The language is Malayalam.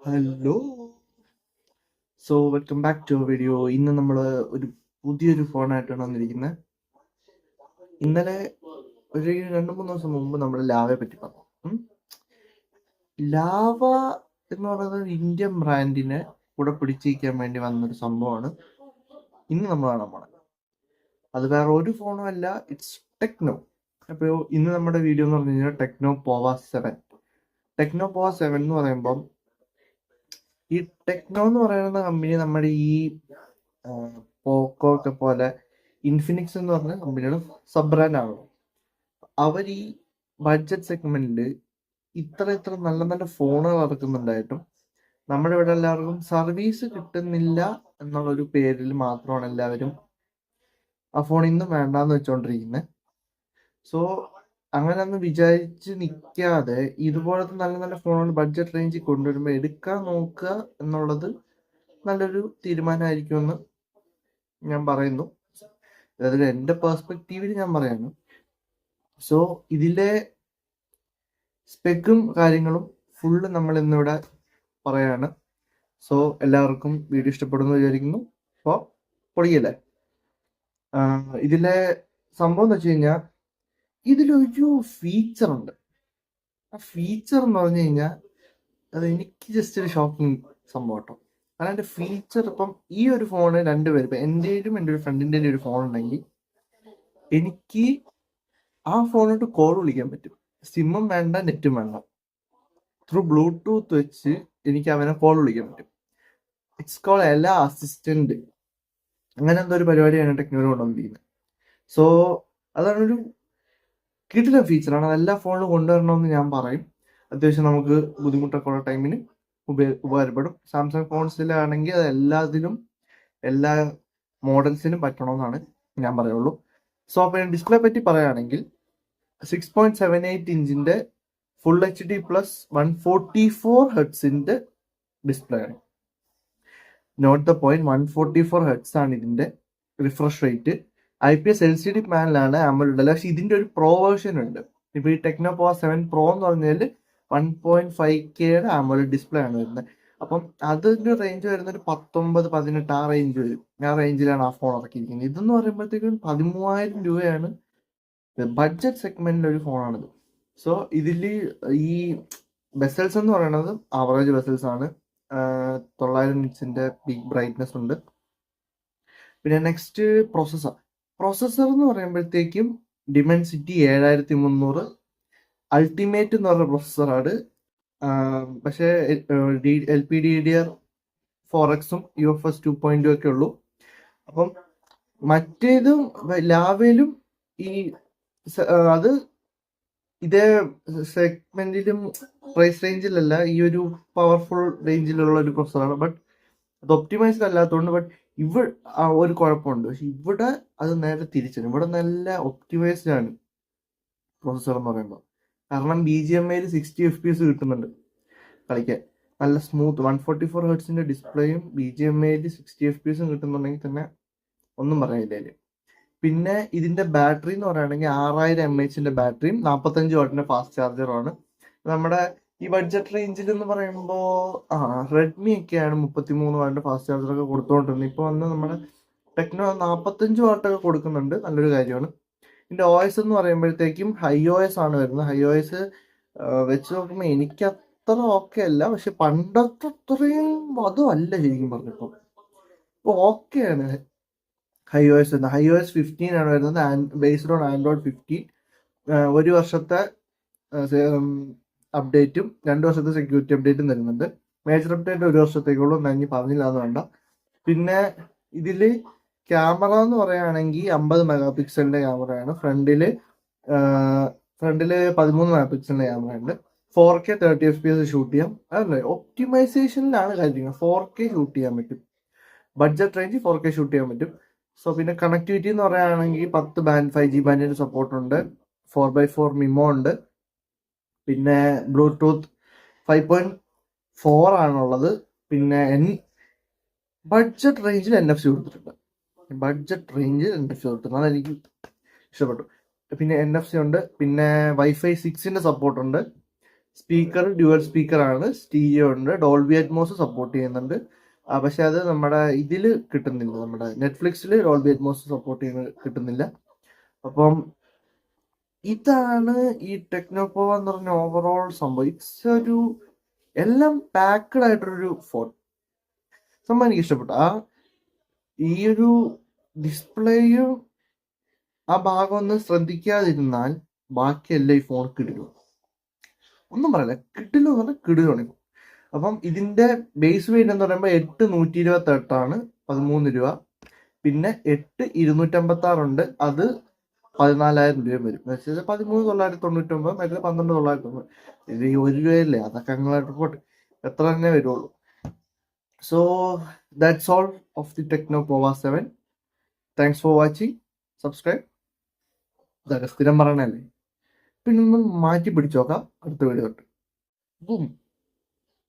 Hello. Welcome back to video. ഇന്ന് നമ്മൾ ഒരു പുതിയൊരു ഫോണായിട്ടാണ് വന്നിരിക്കുന്നത്. ഇന്നലെ ഒരു 2-3 ദിവസം മുമ്പ് നമ്മൾ ലാവയെ പറ്റി പറഞ്ഞു. ലാവ എന്ന് പറയുന്നത് ഇന്ത്യൻ ബ്രാൻഡിനെ കൂടെ പിടിച്ചിരിക്കാൻ വേണ്ടി വന്നൊരു സംഭവമാണ് ഇന്ന് നമ്മൾ കാണാൻ പോണത്. അത് വേറെ ഒരു ഫോണും അല്ല, ഇറ്റ്സ് ടെക്നോ. അപ്പോൾ ഇന്ന് നമ്മുടെ വീഡിയോ എന്ന് പറഞ്ഞു കഴിഞ്ഞാൽ ടെക്നോ പോവ 7. ടെക്നോ പോവ 7 എന്ന് പറയുമ്പം ഈ ടെക്നോ എന്ന് പറയുന്ന കമ്പനി നമ്മുടെ ഈ പോക്കോ ഒക്കെ പോലെ ഇൻഫിനിക്സ് എന്ന് പറഞ്ഞ കമ്പനിയുടെ സബ് ബ്രാൻഡ് ആണ്. അവർ ഈ ബഡ്ജറ്റ് സെഗ്മെന്റിൽ ഇത്ര നല്ല നല്ല ഫോണുകൾ ഇറക്കുന്നുണ്ടായിട്ടും നമ്മുടെ ഇവിടെ എല്ലാവർക്കും സർവീസ് കിട്ടുന്നില്ല എന്നുള്ളൊരു പേരിൽ മാത്രമാണ് എല്ലാവരും ആ ഫോൺ ഇന്നും വേണ്ടാന്ന് വെച്ചോണ്ടിരിക്കുന്നത്. സോ അങ്ങനെ ഒന്ന് വിചാരിച്ച് നിൽക്കാതെ ഇതുപോലത്തെ നല്ല നല്ല ഫോണുകൾ ബഡ്ജറ്റ് റേഞ്ചിൽ കൊണ്ടുവരുമ്പോൾ എടുക്കാൻ നോക്കുക എന്നുള്ളത് നല്ലൊരു തീരുമാനമായിരിക്കുമെന്ന് ഞാൻ പറയുന്നു. അതായത് എൻ്റെ പേഴ്സ്പെക്റ്റീവിൽ ഞാൻ പറയാണ്. സോ ഇതിലെ സ്പെക്കും കാര്യങ്ങളും ഫുള്ള് നമ്മൾ ഇന്നിവിടെ പറയാണ്. സോ എല്ലാവർക്കും വീഡിയോ ഇഷ്ടപ്പെടുന്നു വിചാരിക്കുന്നു. അപ്പോൾ പൊളിയല്ലേ. ഇതിലെ സംഭവം എന്ന് വെച്ച് കഴിഞ്ഞാൽ ഇതിലൊരു ഫീച്ചർ ഉണ്ട്. ആ ഫീച്ചർ എന്ന് പറഞ്ഞു കഴിഞ്ഞാൽ അത് എനിക്ക് ജസ്റ്റ് ഒരു ഷോക്കിംഗ് സംഭവം കേട്ടോ. കാരണം എൻ്റെ ഫീച്ചർ ഇപ്പം ഈ ഒരു ഫോണ് രണ്ടുപേരും ഇപ്പം എൻ്റെയും എൻ്റെ ഒരു ഫ്രണ്ടിൻ്റെ ഒരു ഫോൺ ഉണ്ടെങ്കിൽ എനിക്ക് ആ ഫോണിലോട്ട് കോൾ വിളിക്കാൻ പറ്റും. സിമ്മും വേണ്ട, നെറ്റും വേണ്ട. ത്രൂ ബ്ലൂടൂത്ത് വെച്ച് എനിക്ക് അവനെ കോൾ വിളിക്കാൻ പറ്റും. ഇറ്റ്സ് കോൾ എല്ലാ അസിസ്റ്റന്റ്. അങ്ങനെ എന്തോ ഒരു പരിപാടിയാണ് ടെക്നോളജി കൊണ്ടുവന്നിരിക്കുന്നത്. സോ അതാണ് ഒരു കിടിലൻ ഫീച്ചറാണ്. അതെല്ലാ ഫോണിലും കൊണ്ടുവരണമെന്ന് ഞാൻ പറയും. അത്യാവശ്യം നമുക്ക് ബുദ്ധിമുട്ടൊക്കെ ഉള്ള ടൈമിന് ഉപകാരപ്പെടും. സാംസങ് ഫോൺസിലാണെങ്കിൽ അത് എല്ലാ മോഡൽസിനും പറ്റണമെന്നാണ് ഞാൻ പറയുള്ളൂ. സോ അപ്പോൾ ഞാൻ ഡിസ്പ്ലേ പറ്റി പറയുകയാണെങ്കിൽ 6.78 ഇഞ്ചിന്റെ ഫുൾ HD പ്ലസ് 144 ഹെർട്സിന്റെ ഡിസ്പ്ലേ ആണ്. നോട്ട് ദ പോയിന്റ്, 144 ഹെർട്സ് ആണ് ഇതിന്റെ refresh rate. IPS LCD പാനലാണ് AMOLED. പക്ഷെ ഇതിന്റെ ഒരു പ്രോ വേർഷൻ ഉണ്ട്. ഇപ്പൊ ഈ ടെക്നോ പോവ 7 പ്രോ എന്ന് പറഞ്ഞാൽ 1.5K AMOLED ഡിസ്പ്ലേ ആണ് വരുന്നത്. അപ്പം അതിന്റെ റേഞ്ച് വരുന്ന ഒരു 19-18 ആ റേഞ്ച് വരും. ആ റേഞ്ചിലാണ് ആ ഫോൺ ഇറക്കിയിരിക്കുന്നത്. ഇതെന്ന് പറയുമ്പോഴത്തേക്കും 13,000 രൂപയാണ്. ബഡ്ജറ്റ് സെഗ്മെന്റിലെ ഒരു ഫോണാണിത്. സോ ഇതിൽ ഈ ബെസൽസ് എന്ന് പറയുന്നത് ആവറേജ് ബെസൽസ് ആണ്. 900 നിറ്റ്സിന്റെ പീക്ക് ബ്രൈറ്റ്നെസ് ഉണ്ട്. പിന്നെ നെക്സ്റ്റ് പ്രോസസ്സർ എന്ന് പറയുമ്പോഴത്തേക്കും ഡിമെൻസിറ്റി 7300 അൾട്ടിമേറ്റ് എന്ന് പറഞ്ഞ പ്രോസസ്സറാണ്. പക്ഷേ LPDDR4X UFS 2.2 ഒക്കെ ഉള്ളൂ. അപ്പം മറ്റേതും ലാവയിലും ഈ അത് ഇതേ സെഗ്മെന്റിലും പ്രൈസ് റേഞ്ചിലല്ല, ഈ ഒരു പവർഫുൾ റേഞ്ചിലുള്ള ഒരു പ്രോസസ്സറാണ്. ബട്ട് അത് ഒപ്റ്റിമൈസ്ഡ് അല്ലാത്തതുകൊണ്ട് ഒരു കുഴപ്പമുണ്ട്. പക്ഷെ ഇവിടെ അത് നേരെ തിരിച്ചാണ്. ഇവിടെ നല്ല ഒപ്റ്റിമൈസ്ഡ് ആണ് പ്രോസസ്സർ എന്ന് പറയുമ്പോൾ. കാരണം BGMI 60 FPS കിട്ടുന്നുണ്ട് കളിക്കാൻ. നല്ല സ്മൂത്ത് 144 ഹെർട്സിന്റെ ഡിസ്പ്ലേയും BGMI 60 FPS കിട്ടുന്നുണ്ടെങ്കിൽ തന്നെ ഒന്നും പറയാനില്ല. പിന്നെ ഇതിന്റെ ബാറ്ററി എന്ന് പറയുകയാണെങ്കിൽ 6000 mAh ബാറ്ററിയും 45 വാട്ടിന്റെ ഫാസ്റ്റ് ചാർജറുമാണ്. നമ്മുടെ ഈ ബഡ്ജറ്റ് റേഞ്ചിൽ എന്ന് പറയുമ്പോൾ റെഡ്മി ഒക്കെയാണ് 33 വാട്ടിന്റെ ഫാസ്റ്റ് ചാർജറൊക്കെ കൊടുത്തുകൊണ്ടിരുന്നത്. ഇപ്പോൾ വന്ന് നമ്മുടെ ടെക്നോ 45 വാട്ടൊക്കെ കൊടുക്കുന്നുണ്ട്. നല്ലൊരു കാര്യമാണ്. ഇതിന്റെ OS എന്ന് പറയുമ്പോഴത്തേക്കും HiOS ആണ് വരുന്നത്. HiOS വെച്ച് നോക്കുമ്പോൾ എനിക്ക് അത്ര ഓക്കെ അല്ല. പക്ഷെ പണ്ടത്തെ അത്രയും അതും അല്ല ശരിക്കും പറഞ്ഞപ്പോൾ. ഇപ്പോൾ ഓക്കെയാണ് HiOS. HiOS 15 ആണ് വരുന്നത്. Based on Android 15. 1 വർഷത്തെ അപ്ഡേറ്റും 2 വർഷത്തെ സെക്യൂരിറ്റി അപ്ഡേറ്റും തരുന്നുണ്ട്. Major update 1 വർഷത്തേക്കുള്ളൂ. ഞാൻ പറഞ്ഞില്ല എന്ന് വേണ്ട. പിന്നെ ഇതിൽ ക്യാമറ എന്ന് പറയുകയാണെങ്കിൽ 50 മെഗാ പിക്സലിന്റെ ക്യാമറയാണ്. ഫ്രണ്ടില് 13 മെഗാ പിക്സലിന്റെ ക്യാമറ ഉണ്ട്. 4K 30 FPS ഷൂട്ട് ചെയ്യാം. അതല്ലേ ഒപ്റ്റിമൈസേഷനിലാണ് കാര്യങ്ങൾ. 4K ഷൂട്ട് ചെയ്യാൻ പറ്റും. ബഡ്ജറ്റ് റേഞ്ച് 4K ഷൂട്ട് ചെയ്യാൻ പറ്റും. സോ പിന്നെ കണക്ടിവിറ്റി എന്ന് പറയുകയാണെങ്കിൽ 10 ബാൻഡ് 5G ബാൻഡിന്റെ സപ്പോർട്ട് ഉണ്ട്. 4x4 മിമോ ഉണ്ട്. പിന്നെ ബ്ലൂടൂത്ത് 5.4 ആണുള്ളത്. പിന്നെ ബഡ്ജറ്റ് റേഞ്ചിൽ NFC കൊടുത്തിട്ടുണ്ട്. അതെനിക്ക് ഇഷ്ടപ്പെട്ടു. പിന്നെ NFC ഉണ്ട്. പിന്നെ Wi-Fi 6ന്റെ സപ്പോർട്ട് ഉണ്ട്. സ്പീക്കർ ഡ്യുവൽ സ്പീക്കർ ആണ്, സ്റ്റീരിയോ ഉണ്ട്, ഡോൾബി അറ്റ്മോസ് സപ്പോർട്ട് ചെയ്യുന്നുണ്ട്. പക്ഷെ അത് നമ്മുടെ ഇതിൽ കിട്ടുന്നില്ല, നമ്മുടെ നെറ്റ്ഫ്ലിക്സിൽ ഡോൾബി അറ്റ്മോസ് സപ്പോർട്ട് ചെയ്യുന്ന കിട്ടുന്നില്ല. അപ്പം ഇതാണ് ഈ ടെക്നോപോവ എന്ന് പറഞ്ഞ ഓവറോൾ സംഭവം. ഇറ്റ്സ് ഒരു എല്ലാം പാക്ഡ് ആയിട്ടൊരു ഫോൺ. സംഭവം എനിക്ക് ഇഷ്ടപ്പെട്ടു. ഈ ഒരു ഡിസ്പ്ലേയും ആ ഭാഗം ഒന്ന് ശ്രദ്ധിക്കാതിരുന്നാൽ ബാക്കിയെല്ലാം ഈ ഫോൺ കിടിലും. ഒന്നും പറയല്ല, കിടിലും എന്ന് പറഞ്ഞാൽ കിടിലാണ്. അപ്പം ഇതിന്റെ ബേസ് വെയിറ്റ് എന്ന് പറയുമ്പോൾ 8,128 13 രൂപ. പിന്നെ 8,256 അത് 14,000 രൂപ വരും. 13,999, മറ്റേ 12,999. ഇത് ഈ 1 രൂപയല്ലേ, അതൊക്കെ അങ്ങോട്ട് പോട്ടെ, എത്ര തന്നെ വരുള്ളൂ. So that's all of the Tecno Pova 7. Thanks for watching. Subscribe. ഇതൊക്കെ സ്ഥിരം പറയണല്ലേ, പിന്നെ ഒന്ന് മാറ്റി പിടിച്ചു നോക്കാം അടുത്ത വീഡിയോ തൊട്ട്. ബൂം.